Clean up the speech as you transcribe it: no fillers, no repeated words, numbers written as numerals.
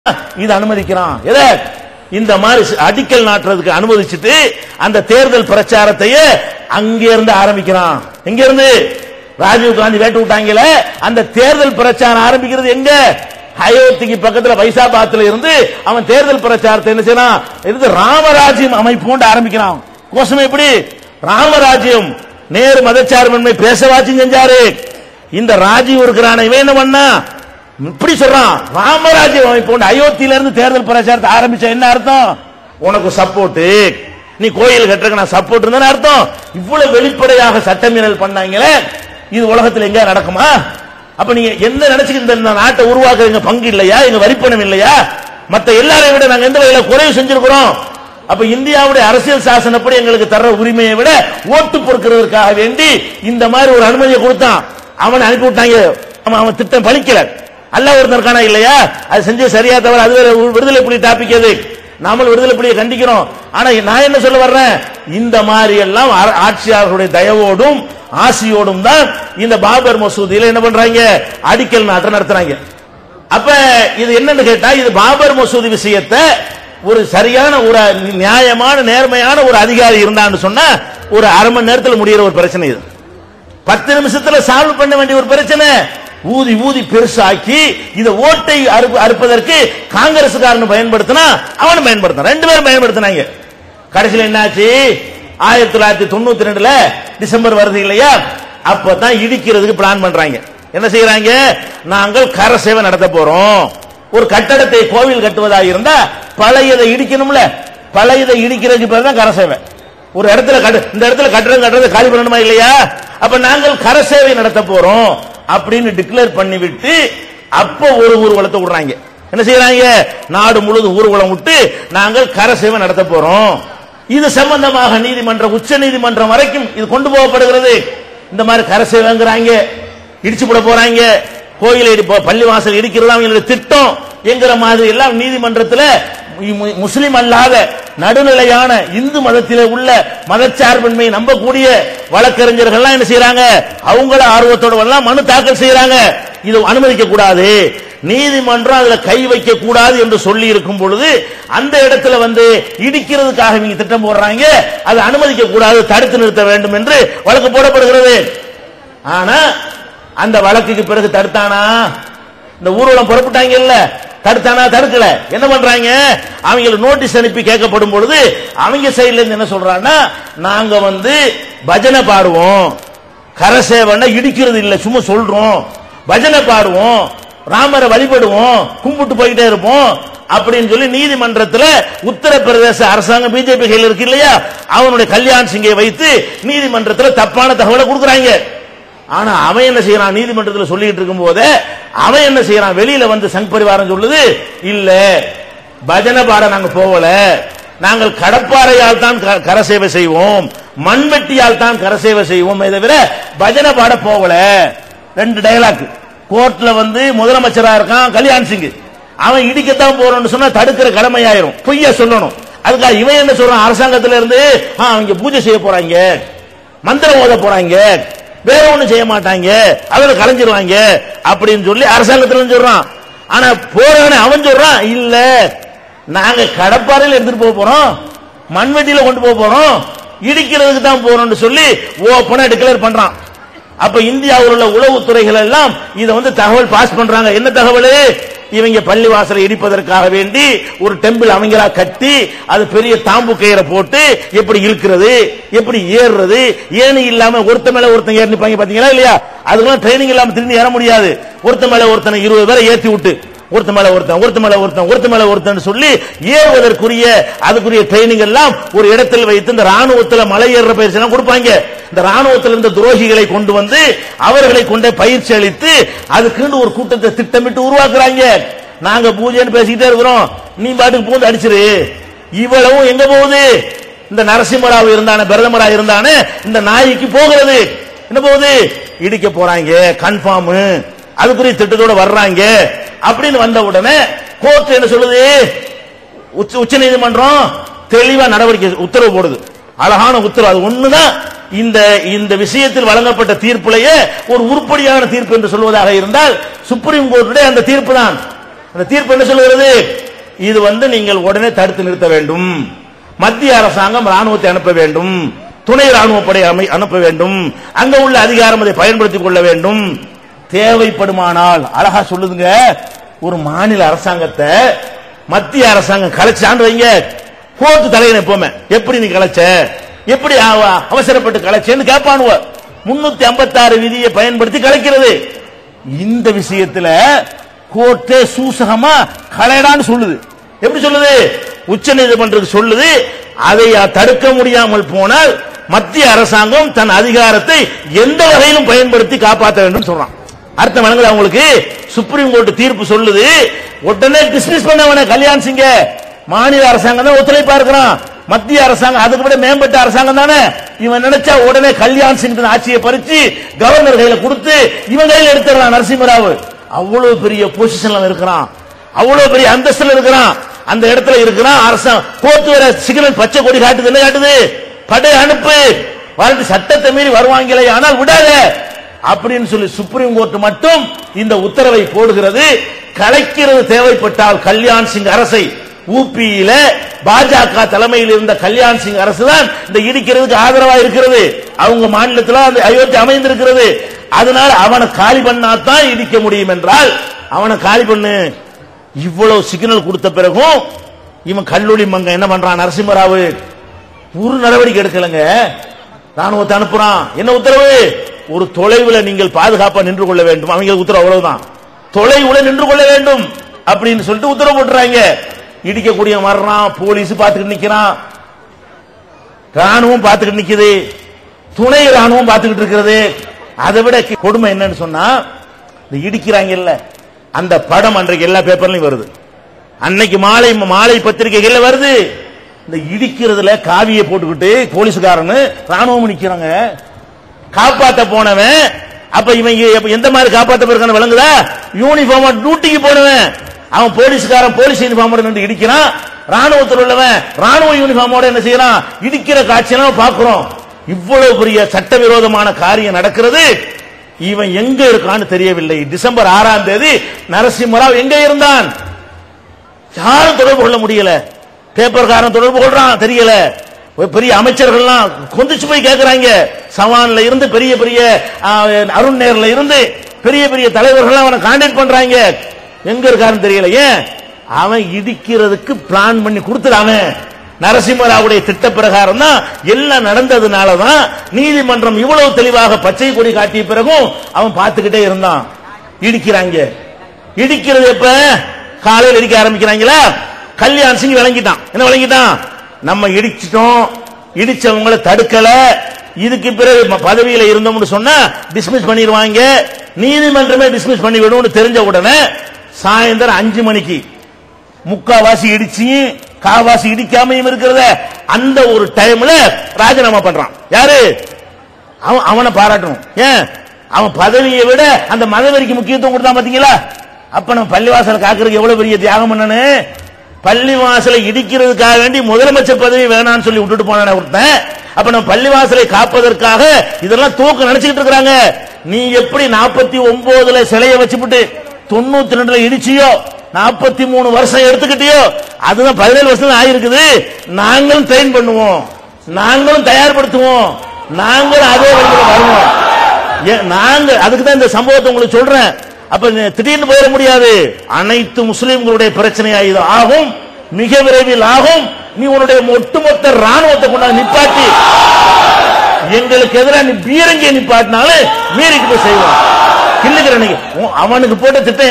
இது அனுமதிக்கிறான். எதை இந்த மாதிரி அடிக்கல் நாட்டுறதுக்கு அனுமதிச்சுட்டு அந்த தேர்தல் பிரச்சாரத்தையே அங்க இருந்து ஆரம்பிக்கிறான். எங்க இருந்து? ராஜீவ் காந்தி வேட்டு விட்டாங்கல, அந்த தேர்தல் பிரச்சாரம் ஆரம்பிக்கிறது எங்க? அயோத்திக்கு பக்கத்துல வைசாபாத்ல இருந்து அவன் தேர்தல் பிரச்சாரத்தை என்ன செய்யறான்? இது ராமராஜ்யம் அமைப்பு ஆரம்பிக்கிறான். கோஷம் எப்படி? ராமராஜ்யம். நேரு மதச்சார்பின்மை பேசவாச்சும் செஞ்சாரு. இந்த ராஜீவ் இருக்கிறான இவன் என்ன பண்ணா? இப்படி சொல்றான், ராமராஜ்யம் அமைப்பு அயோத்தியில இருந்து தேர்தல் பிரச்சாரத்தை ஆரம்பிச்ச என்ன அர்த்தம்? உனக்கு சப்போர்ட், நீ கோயில் கட்டுறதுக்கு நான் சப்போர்ட் இருந்தா அர்த்தம். இவ்வளவு வெளிப்படையாக சட்டமீறல் பண்ணாங்களே, இது உலகத்தில் எங்க நடக்குமா? அப்ப நீங்க என்ன நினைச்சுக்கிட்டு இந்த நாட்டை உருவாக்குறீங்க? பங்கு இல்லையா? எங்க வரிப்பணம் இல்லையா? மத்த எல்லாரையும் விட நாங்க எந்த வகையில குறைவு செஞ்சிருக்கிறோம்? அப்ப இந்தியாவுடைய அரசியல் சாசனப்படி எங்களுக்கு தர்ற உரிமையை விட ஓட்டு பொறுக்கிறதுக்காக வேண்டி இந்த மாதிரி ஒரு அனுமதியை கொடுத்தான். அவனை அனுப்பி விட்டாங்க. அவன் திட்டம் பலிக்கல. அல்லாஹ் ஒருத்தர் இருக்கானா இல்லையா? அது செஞ்சு சரியா தவிர அது விடுதலை புலி டாபிக். அது நாம விடுதலை புலியை கண்டிக்கிறோம். ஆனா நான் என்ன சொல்ல வர்றேன், இந்த மாதிரி எல்லாம் ஆட்சியாளர்களுடைய தயவோடும் ஆசியோடும் தான் இந்த பாபர் மசூதியில என்ன பண்றாங்க? அடிக்கல் நாட்டம் நடத்துறாங்க. அப்ப இது என்னன்னு கேட்டா, இது பாபர் மசூதி விஷயத்தை ஒரு சரியான ஒரு நியாயமான நேர்மையான ஒரு அதிகாரி இருந்தான்னு சொன்னா ஒரு அரை மணி நேரத்தில் முடிகிற ஒரு பிரச்சனை. இது 10 நிமிஷத்துல சால்வ் பண்ண வேண்டிய ஒரு பிரச்சனை. ஊதி ஊதி பெருசாக்கி இதை ஓட்டை அறுப்பதற்கு காங்கிரஸ்காரன் பயன்படுத்தினா அவனும் பயன்படுத்தான். 2 பேரும் பயன்படுத்தினாங்க. கடைசியில் என்னாச்சு? 1992 டிசம்பர் வருது இல்லையா? அப்பதான் இடிக்கிறதுக்கு பிளான் பண்றாங்க. என்ன செய்யறாங்க? நாங்கள் கர சேவை நடத்த போறோம். ஒரு கட்டடத்தை கோவில் கட்டுவதாக இருந்தா பழையதை இடிக்கணும்ல, பழையதை இடிக்கிறதுக்கு பேர் தான் கர சேவை. ஒரு இடத்துல இந்த இடத்துல கட்டடம் கட்டுறதை காலி பண்ணணுமா இல்லையா? அப்ப நாங்கள் கர சேவை நடத்த போறோம் அப்படின்னு டிக்ளேர் பண்ணிவிட்டு அப்ப ஒரு ஊர்வலத்தை விடுறாங்க. என்ன செய்யறாங்க? நாடு முழுவதும் ஊர்வலம் விட்டு நாங்கள் கர சேவை நடத்த போறோம். இது சம்பந்தமாக நீதிமன்றம், உச்ச நீதிமன்றம் வரைக்கும் இது கொண்டு போகப்படுகிறது. இந்த மாதிரி கர சேவைங்கிறாங்க, இடிச்சு போட போறாங்க, கோயிலை பள்ளிவாசல் இடிக்கிறதா அவங்களுடைய திட்டம் என்கிற மாதிரி எல்லாம் நீதிமன்றத்தில் முஸ்லிம் அல்லாத நடுநிலையான இந்து மதத்திலே உள்ள மதச்சார்பின்மை நம்பக்கூடிய வழக்கறிஞர்கள் என்ன செய்யறாங்க? அவங்கள ஆர்வத்தோட மனு தாக்கல் செய்யறாங்க. இது அனுமதிக்க கூடாது, நீதிமன்றம் அதுல கை வைக்க கூடாது என்று சொல்லி இருக்கும் பொழுது அந்த இடத்துல இடிக்கிறதுக்காக நீங்க திட்டம் போடுறாங்க. அது அனுமதிக்க கூடாது, தடுத்து நிறுத்த வேண்டும் என்று வழக்கு போடப்படுகிறது. ஆனா அந்த வழக்குக்கு பிறகு தடுத்தானா? இந்த ஊர்வலம் புறப்பட்டாங்க இல்ல, தடுத்தானா? தடுக்கல. என்ன பண்றாங்க? அவங்களுக்கு நோட்டீஸ் அனுப்பி கேட்கப்படும் பொழுது அவங்க சைடுல இருந்து என்ன சொல்றாங்கன்னா, நாங்க பஜனை பாடுவோம், கரசேவனை இடிக்கிறது இல்ல, சும்மா சொல்றோம், பஜனை பாடுவோம், ராமரை வழிபடுவோம், கும்பிட்டு போயிட்டே இருப்போம் அப்படின்னு சொல்லி நீதிமன்றத்தில் உத்தரப்பிரதேச அரசாங்கம் பிஜேபி கையில் இருக்கு இல்லையா, அவனுடைய கல்யாண் சிங்கை வைத்து நீதிமன்றத்தில் தப்பான தகவலை கொடுக்குறாங்க. ஆனா அவன் என்ன செய்யறான்? நீதிமன்றத்தில் சொல்லிட்டு இருக்கும் போதே அவன் என்ன செய்யறான்? வெளியில சங் பரிவாரம் சொல்லுது, இல்ல பஜனை பாட நாங்க போகல, நாங்கள் கடப்பாறையால் தான் கரசேவை செய்வோம், மண்வெட்டியால் தான் கரசேவை செய்வோம், தவிர பஜனை பாட போகல. 2 டயலாக். கோர்ட்ல முதலமைச்சரா இருக்கான் கல்யாண் சிங், அவன் இடிக்கத்தான் போறோம்னு சொன்னா தடுக்கிற கடமையாயிரும், பொய்யா சொல்லணும். அதுக்காக இவன் என்ன சொல்றான்? அரசாங்கத்தில இருந்து அவங்க பூஜை செய்ய போறாங்க, மந்திரம் ஓத போறாங்க, வேற ஒண்ணும் செய்ய மாட்டாங்க, அவரை கலைஞ்சிருவாங்க அப்படின்னு சொல்லி அரசாங்கத்தில் சொல்றான். ஆனா போறானே அவன் சொல்றான், இல்ல நாங்க கடப்பாறையில் எடுத்துட்டு போக போறோம், மண்வெட்டியில கொண்டு போக போறோம், இடிக்கிறதுக்கு தான் போறோம்னு சொல்லி ஓபனா டிக்ளேர் பண்றான். அப்ப இந்தியாவில் உள்ள உளவுத்துறைகள் எல்லாம் இதை தகவல் பாஸ் பண்றாங்க. என்ன தகவல்? இவங்க பள்ளிவாசலை இடிப்பதற்காக வேண்டி ஒரு டெம்பிள் அவங்களா கட்டி அது பெரிய தாம்பு கயிறை போட்டு எப்படி இழுக்கிறது, எப்படி ஏறுறது, ஏணி இல்லாம ஒருத்த மேல ஒருத்தன் ஏறி நிப்பாங்க பாத்தீங்களா இல்லையா? அதுக்கெல்லாம் ட்ரைனிங் இல்லாம திரும்பி ஏற முடியாது. ஒருத்த மேல ஒருத்தனை 20 பேரை ஏற்றி விட்டு ஒருத்த மேல ஒருத்தன் ஒருத்த மேல ஒருத்தன் ஒருத்த மேல ஒருத்தன் சொல்லி ஏறுவதற்குரிய அதுக்குரிய ட்ரைனிங் எல்லாம் ஒரு இடத்தில் வைத்து இந்த ராணுவத்தில் மலை ஏறுற பயிற்சி எல்லாம் கொடுப்பாங்க. இந்த ராணுவத்தில் இருந்த துரோகிகளை கொண்டு அவர்களை கொண்டு பயிற்சி அளித்து அதுக்குன்னு ஒரு கூட்டத்தை திட்டமிட்டு உருவாக்குறாங்க. நாங்க பூஜைன்னு பேசிக்கிட்டே இருக்கிறோம், நீ பாட்டுக்கு பூந்து அடிச்சிரு. இவ்வளவும் எங்க போகுது? இந்த நரசிம்மராவ் இருந்தானே, பிரதமரா இருந்தானே, இந்த நாய்க்கு போகிறது. என்ன போகுது? இடிக்க போறாங்க, கன்ஃபார்ம், அதுக்குரிய திட்டத்தோட வர்றாங்க அப்படின்னு வந்த உடனே கோர்ட் என்ன சொல்லுது? உச்ச நீதிமன்றம் தெளிவா நடவடிக்கை உத்தரவு போடுது. அழகான உத்தரவு. அது ஒண்ணுதான் இந்த விஷயத்தில் வழங்கப்பட்ட தீர்ப்புலேயே ஒரு உருப்படியான தீர்ப்பு என்று சொல்வதாக இருந்தால் சுப்ரீம் கோர்ட்டுடைய அந்த தீர்ப்பு தான். அந்த தீர்ப்பு என்ன சொல்கிறது? இது நீங்கள் உடனே தடுத்து நிறுத்த வேண்டும், மத்திய அரசாங்கம் ராணுவத்தை அனுப்ப வேண்டும், துணை ராணுவ படை அனுப்ப வேண்டும், அங்க உள்ள அதிகாரம் அதை பயன்படுத்திக் கொள்ள வேண்டும். தேவைப்படுமானால் அழகா சொல்லுதுங்க, ஒரு மாநில அரசாங்கத்தை மத்திய அரசாங்கம் கலைச்சான்னு வைங்க, கோர்ட்டு தலையில எப்பவுமே எப்படி நீ கலைச்ச, எப்படி அவசரப்பட்டு கலைச்சேன்னு கேட்பானுவ. 356 விதியை பயன்படுத்தி கலைக்கிறது. இந்த விஷயத்துல கோர்ட்டே சூசகமா கலைடான்னு சொல்லுது. எப்படி சொல்லுது? உச்ச நீதிமன்றத்துக்கு சொல்லுது, அதை தடுக்க முடியாமல் போனால் மத்திய அரசாங்கம் தன் அதிகாரத்தை எந்த வகையிலும் பயன்படுத்தி காப்பாற்ற வேண்டும் சொல்றான். அர்த்தம் வழங்குது அவங்களுக்கு. சுப்ரீம் கோர்ட் தீர்ப்பு சொல்லுது, உடனே டிஸ்மிஸ் பண்ணவன கல்யாண் சிங்க மாநில அரசாங்கம் தான் ஒத்துழைப்பா இருக்கிறான், மத்திய அரசாங்கம் அதுக்கு விட மேம்பட்ட அரசாங்கம் தானே. இவன் நினைச்சா உடனே கல்யாண் சிங் ஆட்சியை பறிச்சு கவர்னர் கையில கொடுத்து இவன் கையில எடுத்துறான். நரசிம்மராவ் அவ்வளவு பெரிய பொசிஷன்ல இருக்கிறான், அவ்வளவு பெரிய அந்தஸ்துல இருக்கிறான், அந்த இடத்துல இருக்கிறான். அரசாங்கம் கோர்ட் வர சிக்னல் பச்சை கொடி காட்டுது. என்ன காட்டுது? படை அனுப்பு, வரட்டு சட்டத்தை மீறி வருவாங்களே ஆனால் விடாத அப்படின்னு சொல்லி சுப்ரீம் கோர்ட் மட்டும் இந்த உத்தரவை போடுகிறது. கலைக்கிறது தேவைப்பட்டால் கல்யாண் சிங் அரசை, ஊபியில பாஜக தலைமையில் இருந்த கல்யாண் சிங் அரசு தான் இந்த இடிக்கிறதுக்கு ஆதரவா இருக்கிறது. அவங்க மாநிலத்தில் அந்த அயோத்தி அமைந்திருக்கிறது. அதனால அவனை காலி பண்ணாதான் இடிக்க முடியும் என்றால் அவனை காலி பண்ணு. இவ்வளவு சிக்னல் கொடுத்த பிறகும் இவன் கல்லூரி மங்க என்ன பண்றான்? நரசிம்மராவ் ஒரு நடவடிக்கை எடுக்கலங்க, ராணுவத்தை அனுப்புறான். என்ன உத்தரவு? ஒரு தொலைவில் நீங்கள் பாதுகாப்பா நின்று கொள்ள வேண்டும். அவங்க உத்தரவு அவ்வளவுதான், தொலைவில் நின்று கொள்ள வேண்டும் அப்படின்னு சொல்லிட்டு உத்தரவு போட்டுறாங்க. இடிக்கக்கூடிய வர்றான், போலீஸ் பார்த்துக்கிட்டு நிக்கிறான், ராணுவம் பார்த்துக்கிட்டு நிக்குது, துணை ராணுவம் பார்த்துக்கிட்டு இருக்கிறது. அதை விட கொடுமை என்னன்னு சொன்னா, இந்த இடிக்கிறாங்க இல்ல அந்த படம் அன்றைக்கு எல்லா பேப்பர்லயும் வருது, அன்னைக்கு மாலை பத்திரிகைகள்ல வருது. இந்த இடிக்கிறதுல காவியை போட்டுக்கிட்டு போலீஸ்காரனு ராணுவம் நிக்கிறாங்க. காப்பாற்ற போனவன் அப்ப இவன் எந்த மாதிரி காப்பாற்ற போயிருக்கான விளங்குதா? யூனிஃபார்ம் டியூட்டிக்கு போனவன் அவன் போலீஸ்காரன் போலீஸ் யூனிஃபார்மோட நின்று இடிக்கிறான், ராணுவத்தில் உள்ளவன் ராணுவ யூனிஃபார்மோட என்ன செய்யறான்? இடிக்கிற காட்சியெல்லாம் பார்க்கிறோம். இவ்வளவு பெரிய சட்டவிரோதமான காரியம் நடக்கிறது. இவன் எங்க இருக்கான்னு தெரியவில்லை. டிசம்பர் 6ஆம் தேதி நரசிம்மராவ் எங்க இருந்தான்? யாரும் தொடர்பு கொள்ள முடியல. பேப்பர்காரன் தொடர்பு கொள்றான், தெரியல. பெரிய அமைச்சர்கள்லாம் கொந்திச்சு போய் கேட்கிறாங்க. சவான்ல இருந்து பெரிய பெரிய அருண் நேர்ல இருந்து பெரிய பெரிய தலைவர்கள் அவனை கான்டாக்ட் பண்றாங்க. எங்க இருக்காருன்னு தெரியல. ஏன்? அவன் இடிக்கிறதுக்கு பிளான் பண்ணி கொடுத்துடாம. நரசிம்மராவுடைய திட்ட பிரகாரம் தான் எல்லாம் நடந்ததுனாலதான் நீதிமன்றம் இவ்வளவு தெளிவாக பச்சை கொடி காட்டிய பிறகும் அவன் பார்த்துக்கிட்டே இருந்தான். இடிக்கிறாங்க. இடிக்கிறது எப்ப? காலையில் இடிக்க ஆரம்பிக்கிறாங்களா? கல்யாண் சிங் விளங்கிட்டான். என்ன விளங்கிட்டான்? நம்ம இடிச்சிட்டோம், இடிச்சவங்களை தடுக்கல, இதுக்கு பிறகு பதவியில இருந்தோம்னு சொன்னா டிஸ்மிஸ் பண்ணிடுவாங்க, நீதிமன்றமே டிஸ்மிஸ் பண்ணி விடும் தெரிஞ்ச உடனே சாயந்தரம் 5 மணிக்கு முக்காவாசி இடிச்சு காவாசி இடிக்காமையும் இருக்கிறத அந்த ஒரு டைம்ல ராஜினாமா பண்றான். யாரு? அவனை பாராட்டணும். ஏன்? அவன் பதவியை விட அந்த மதவெறிக்கு முக்கியத்துவம் கொடுத்தான். பாத்தீங்களா? அப்ப நம்ம பள்ளிவாசல் காக்குறதுக்கு எவ்வளவு பெரிய தியாகம் பண்ணனு. பள்ளிவாசலை இடிக்கிறதுக்காக வேண்டி முதலமைச்சர் பதவி வேணான்னு சொல்லி விட்டுட்டு போன ஒருத்தன். அப்ப நம்ம பள்ளிவாசலை காப்பதற்காக இதெல்லாம் தூக்க நினைச்சுக்கிட்டு இருக்கிறாங்க. நீ எப்படி 49 சிலையை வச்சுட்டு 92 இடிச்சியோ, 43 வருஷம் எடுத்துக்கிட்டியோ, அதுதான் 17 வருஷம் ஆயிருக்குது. நாங்களும் ட்ரெயின் பண்ணுவோம், நாங்களும் தயார்படுத்துவோம், நாங்களும் அதே வருவோம். நாங்க அதுக்கு தான் இந்த சம்பவத்தை உங்களுக்கு சொல்றேன். அப்ப திடீர்னு போயிட முடியாது. அனைத்து முஸ்லிம்களுடைய பிரச்சனையா இது ஆகும், மிக விரைவில் ஆகும். நீ உன்னுடைய ஒட்டுமொத்த ராணுவத்தை கொண்டாந்து நிப்பாட்டி எங்களுக்கு எதிராக நீ பீரங்கியை நிப்பாட்டினாலும் மீறிட்டு போய் செய்வான். அவனுக்கு போட்ட திட்டம்